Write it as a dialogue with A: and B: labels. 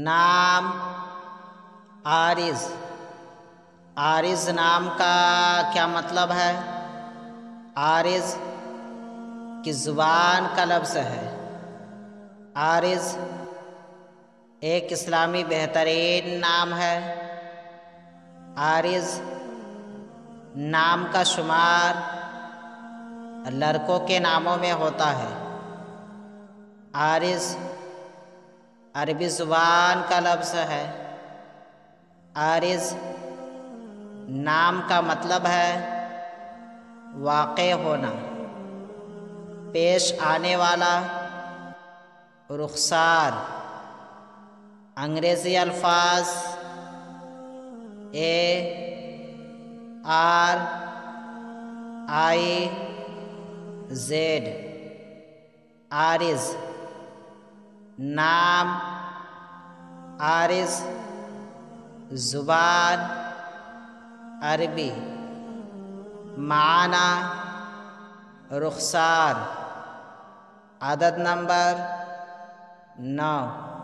A: نام عارض، عارض نام کا کیا مطلب ہے؟ عارض کی زبان کا لفظ ہے۔ عارض ایک اسلامی بہترین نام ہے۔ عارض نام کا شمار لڑکوں کے ناموں میں ہوتا ہے۔ عارض عربی زبان کا لفظ ہے۔ عارض نام کا مطلب ہے واقع ہونا، پیش آنے والا، رخسار۔ انگریزی الفاظ ARIZ، عارض نام، عارض زبان عربی، معنی رخسار۔ عدد نمبر 9۔